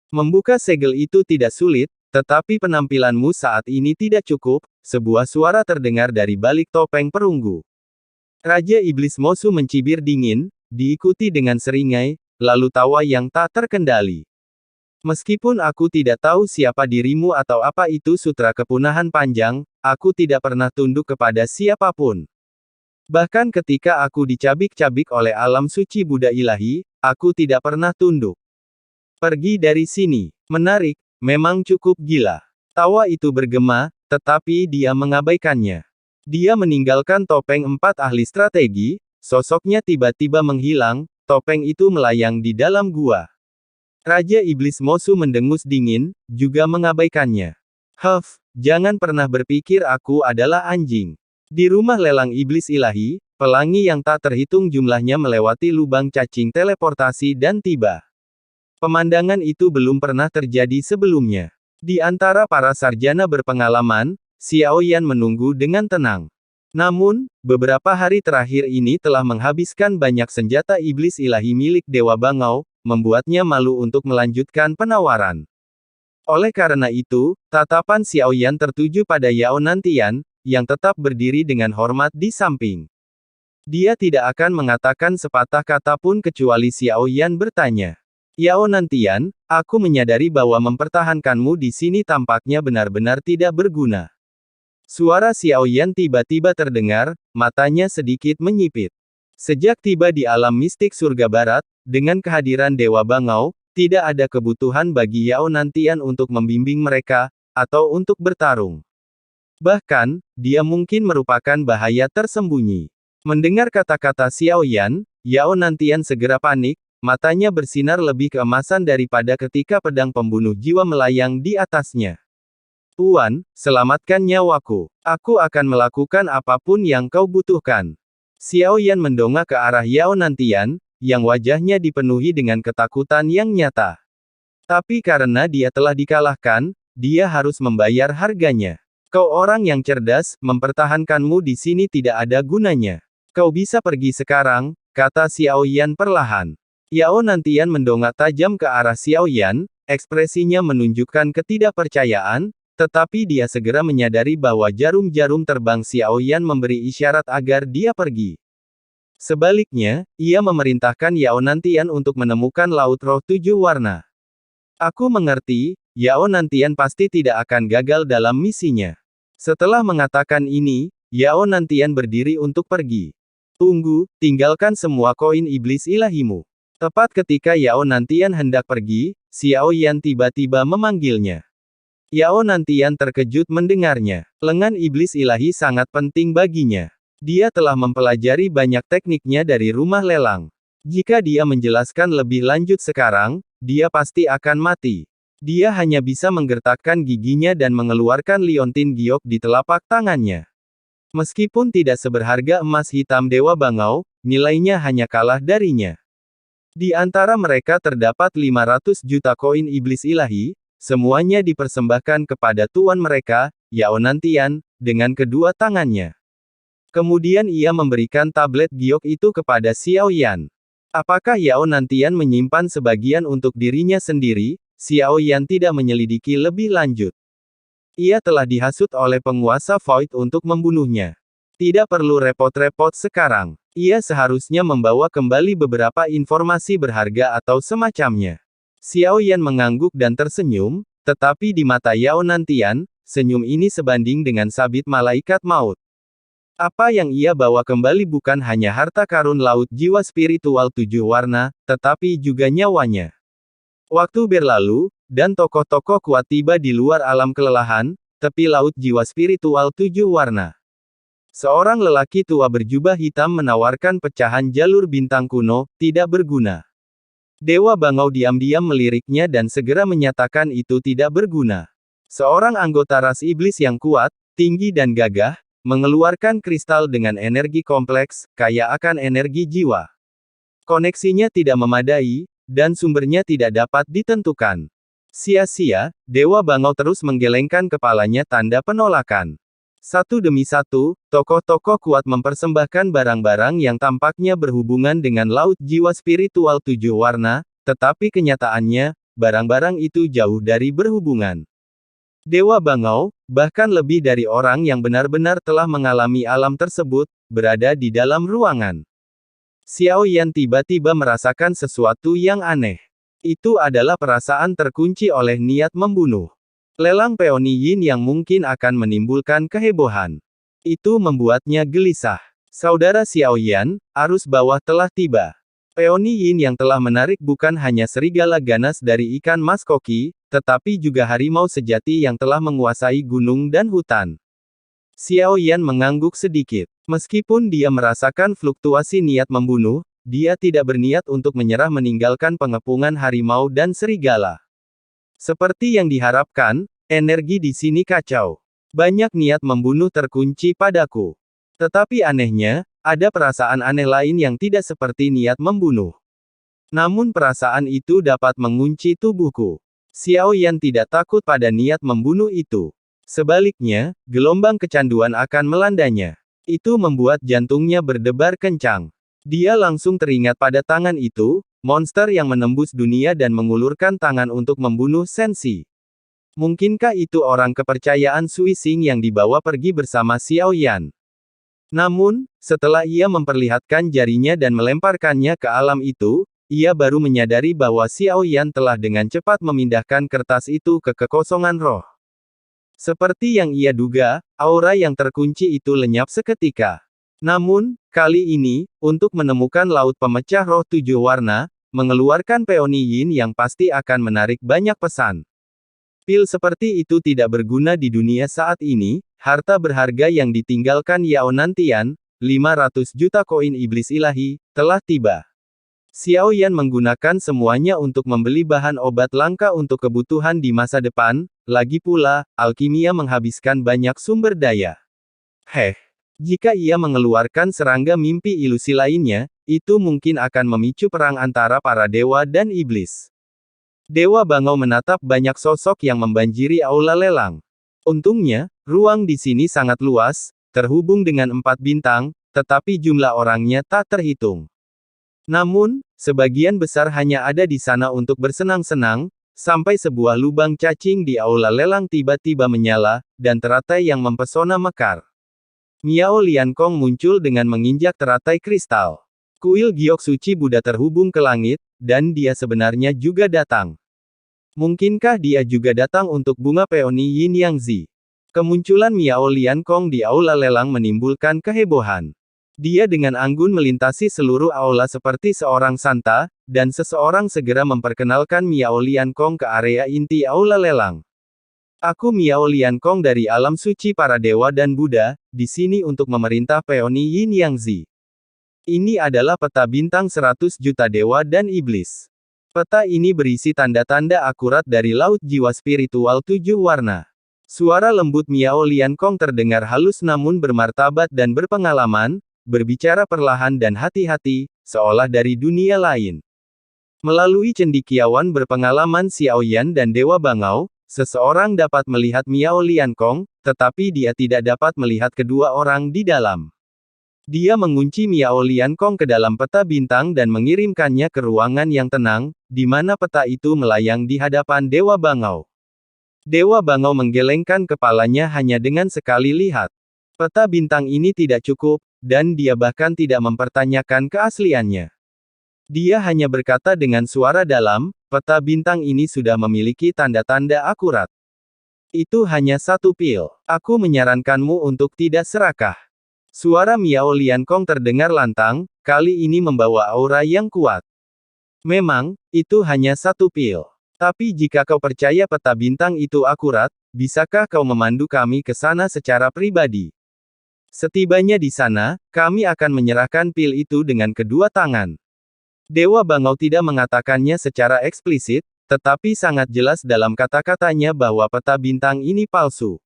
Membuka segel itu tidak sulit, tetapi penampilanmu saat ini tidak cukup, sebuah suara terdengar dari balik topeng perunggu. Raja Iblis Mosu mencibir dingin, diikuti dengan seringai, lalu tawa yang tak terkendali. Meskipun aku tidak tahu siapa dirimu atau apa itu sutra kepunahan panjang, aku tidak pernah tunduk kepada siapapun. Bahkan ketika aku dicabik-cabik oleh alam suci Buddha ilahi, aku tidak pernah tunduk. Pergi dari sini. Menarik, memang cukup gila. Tawa itu bergema, tetapi dia mengabaikannya. Dia meninggalkan topeng 4 ahli strategi, sosoknya tiba-tiba menghilang, topeng itu melayang di dalam gua. Raja Iblis Mosu mendengus dingin, juga mengabaikannya. Jangan pernah berpikir aku adalah anjing. Di rumah lelang iblis ilahi, pelangi yang tak terhitung jumlahnya melewati lubang cacing teleportasi dan tiba. Pemandangan itu belum pernah terjadi sebelumnya. Di antara para sarjana berpengalaman, Xiao Yan menunggu dengan tenang. Namun, beberapa hari terakhir ini telah menghabiskan banyak senjata iblis ilahi milik Dewa Bangau, membuatnya malu untuk melanjutkan penawaran. Oleh karena itu, tatapan Xiao Yan tertuju pada Yao Nantian, yang tetap berdiri dengan hormat di samping. Dia tidak akan mengatakan sepatah kata pun kecuali Xiao Yan bertanya. Yao Nantian, aku menyadari bahwa mempertahankanmu di sini tampaknya benar-benar tidak berguna. Suara Xiao Yan tiba-tiba terdengar, matanya sedikit menyipit. Sejak tiba di alam mistik surga barat, dengan kehadiran Dewa Bangau, tidak ada kebutuhan bagi Yao Nantian untuk membimbing mereka, atau untuk bertarung. Bahkan, dia mungkin merupakan bahaya tersembunyi. Mendengar kata-kata Xiao Yan, Yao Nantian segera panik, matanya bersinar lebih keemasan daripada ketika pedang pembunuh jiwa melayang di atasnya. Tuan, selamatkan nyawaku. Aku akan melakukan apapun yang kau butuhkan. Xiao Yan mendongak ke arah Yao Nantian, yang wajahnya dipenuhi dengan ketakutan yang nyata. Tapi karena dia telah dikalahkan, dia harus membayar harganya. Kau orang yang cerdas, mempertahankanmu di sini tidak ada gunanya. Kau bisa pergi sekarang, kata Xiao Yan perlahan. Yao Nantian mendongak tajam ke arah Xiao Yan, ekspresinya menunjukkan ketidakpercayaan, tetapi dia segera menyadari bahwa jarum-jarum terbang Xiao Yan memberi isyarat agar dia pergi. Sebaliknya, ia memerintahkan Yao Nantian untuk menemukan Laut Roh 7 warna. Aku mengerti, Yao Nantian pasti tidak akan gagal dalam misinya. Setelah mengatakan ini, Yao Nantian berdiri untuk pergi. Tunggu, tinggalkan semua koin iblis ilahimu. Tepat ketika Yao Nantian hendak pergi, Xiao Yan tiba-tiba memanggilnya. Yao Nantian terkejut mendengarnya. Lengan iblis ilahi sangat penting baginya. Dia telah mempelajari banyak tekniknya dari rumah lelang. Jika dia menjelaskan lebih lanjut sekarang, dia pasti akan mati. Dia hanya bisa menggertakkan giginya dan mengeluarkan liontin giok di telapak tangannya. Meskipun tidak seberharga emas hitam Dewa Bangau, nilainya hanya kalah darinya. Di antara mereka terdapat 500 juta koin iblis ilahi, semuanya dipersembahkan kepada tuan mereka, Yao Nantian, dengan kedua tangannya. Kemudian ia memberikan tablet giok itu kepada Xiao Yan. Apakah Yao Nantian menyimpan sebagian untuk dirinya sendiri? Xiao Yan tidak menyelidiki lebih lanjut. Ia telah dihasut oleh penguasa Void untuk membunuhnya. Tidak perlu repot-repot sekarang. Ia seharusnya membawa kembali beberapa informasi berharga atau semacamnya. Xiao Yan mengangguk dan tersenyum, tetapi di mata Yao Nantian, senyum ini sebanding dengan sabit malaikat maut. Apa yang ia bawa kembali bukan hanya harta karun laut jiwa spiritual 7 warna, tetapi juga nyawanya. Waktu berlalu, dan tokoh-tokoh kuat tiba di luar alam kelelahan, tepi laut jiwa spiritual 7 warna. Seorang lelaki tua berjubah hitam menawarkan pecahan jalur bintang kuno, tidak berguna. Dewa Bangau diam-diam meliriknya dan segera menyatakan itu tidak berguna. Seorang anggota ras iblis yang kuat, tinggi dan gagah, mengeluarkan kristal dengan energi kompleks, kaya akan energi jiwa. Koneksinya tidak memadai, dan sumbernya tidak dapat ditentukan. Sia-sia, Dewa Bangau terus menggelengkan kepalanya tanda penolakan. Satu demi satu, tokoh-tokoh kuat mempersembahkan barang-barang yang tampaknya berhubungan dengan laut jiwa spiritual 7 warna, tetapi kenyataannya, barang-barang itu jauh dari berhubungan. Dewa Bangau, bahkan lebih dari orang yang benar-benar telah mengalami alam tersebut, berada di dalam ruangan. Xiao Yan tiba-tiba merasakan sesuatu yang aneh. Itu adalah perasaan terkunci oleh niat membunuh. Lelang peoni yin yang mungkin akan menimbulkan kehebohan. Itu membuatnya gelisah. Saudara Xiao Yan, arus bawah telah tiba. Peoni yin yang telah menarik bukan hanya serigala ganas dari ikan mas koki, tetapi juga harimau sejati yang telah menguasai gunung dan hutan. Xiao Yan mengangguk sedikit. Meskipun dia merasakan fluktuasi niat membunuh, dia tidak berniat untuk menyerah meninggalkan pengepungan harimau dan serigala. Seperti yang diharapkan, energi di sini kacau. Banyak niat membunuh terkunci padaku. Tetapi anehnya, ada perasaan aneh lain yang tidak seperti niat membunuh. Namun perasaan itu dapat mengunci tubuhku. Xiao Yan tidak takut pada niat membunuh itu. Sebaliknya, gelombang kecanduan akan melandanya. Itu membuat jantungnya berdebar kencang. Dia langsung teringat pada tangan itu, monster yang menembus dunia dan mengulurkan tangan untuk membunuh Sensi. Mungkinkah itu orang kepercayaan Sui Xing yang dibawa pergi bersama Xiao Yan? Namun, setelah ia memperlihatkan jarinya dan melemparkannya ke alam itu, ia baru menyadari bahwa Xiao Yan telah dengan cepat memindahkan kertas itu ke kekosongan roh. Seperti yang ia duga, aura yang terkunci itu lenyap seketika. Namun, kali ini, untuk menemukan laut pemecah roh 7 warna, mengeluarkan peoni yin yang pasti akan menarik banyak pesan. Pil seperti itu tidak berguna di dunia saat ini. Harta berharga yang ditinggalkan Yao Nantian, 500 juta koin iblis ilahi, telah tiba. Xiao Yan menggunakan semuanya untuk membeli bahan obat langka untuk kebutuhan di masa depan, lagi pula, alkimia menghabiskan banyak sumber daya. Jika ia mengeluarkan serangga mimpi ilusi lainnya, itu mungkin akan memicu perang antara para dewa dan iblis. Dewa Bangau menatap banyak sosok yang membanjiri aula lelang. Untungnya, ruang di sini sangat luas, terhubung dengan 4 bintang, tetapi jumlah orangnya tak terhitung. Namun, sebagian besar hanya ada di sana untuk bersenang-senang, sampai sebuah lubang cacing di aula lelang tiba-tiba menyala, dan teratai yang mempesona mekar. Miao Liankong muncul dengan menginjak teratai kristal. Kuil giok suci Buddha terhubung ke langit, dan dia sebenarnya juga datang. Mungkinkah dia juga datang untuk bunga peoni yin yang zi? Kemunculan Miao Liankong di aula lelang menimbulkan kehebohan. Dia dengan anggun melintasi seluruh aula seperti seorang santa, dan seseorang segera memperkenalkan Miao Liankong ke area inti aula lelang. Aku Miao Liankong dari alam suci para dewa dan Buddha, di sini untuk memerintah peoni yin yang zi. Ini adalah peta bintang 100 juta dewa dan iblis. Peta ini berisi tanda-tanda akurat dari laut jiwa spiritual 7 warna. Suara lembut Miao Liankong terdengar halus namun bermartabat dan berpengalaman, berbicara perlahan dan hati-hati, seolah dari dunia lain. Melalui cendekiawan berpengalaman Xiao Yan dan Dewa Bangau, seseorang dapat melihat Miao Liankong, tetapi dia tidak dapat melihat kedua orang di dalam. Dia mengunci Miao Liankong ke dalam peta bintang dan mengirimkannya ke ruangan yang tenang, di mana peta itu melayang di hadapan Dewa Bangau. Dewa Bangau menggelengkan kepalanya hanya dengan sekali lihat. Peta bintang ini tidak cukup, dan dia bahkan tidak mempertanyakan keasliannya. Dia hanya berkata dengan suara dalam, peta bintang ini sudah memiliki tanda-tanda akurat. Itu hanya satu pil. Aku menyarankanmu untuk tidak serakah. Suara Miao Liankong terdengar lantang, kali ini membawa aura yang kuat. Memang, itu hanya satu pil. Tapi jika kau percaya peta bintang itu akurat, bisakah kau memandu kami ke sana secara pribadi? Setibanya di sana, kami akan menyerahkan pil itu dengan kedua tangan. Dewa Bangau tidak mengatakannya secara eksplisit, tetapi sangat jelas dalam kata-katanya bahwa peta bintang ini palsu.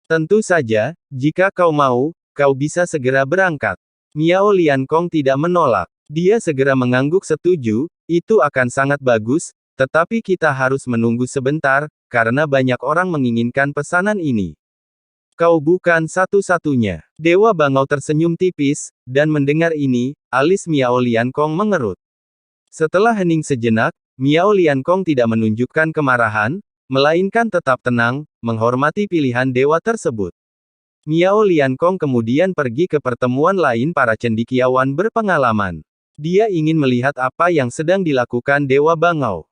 Tentu saja, jika kau mau, kau bisa segera berangkat. Miao Liankong tidak menolak. Dia segera mengangguk setuju, itu akan sangat bagus, tetapi kita harus menunggu sebentar, karena banyak orang menginginkan pesanan ini. Kau bukan satu-satunya. Dewa Bangau tersenyum tipis, dan mendengar ini, alis Miao Liankong mengerut. Setelah hening sejenak, Miao Liankong tidak menunjukkan kemarahan, melainkan tetap tenang, menghormati pilihan dewa tersebut. Miao Liankong kemudian pergi ke pertemuan lain para cendekiawan berpengalaman. Dia ingin melihat apa yang sedang dilakukan Dewa Bangau.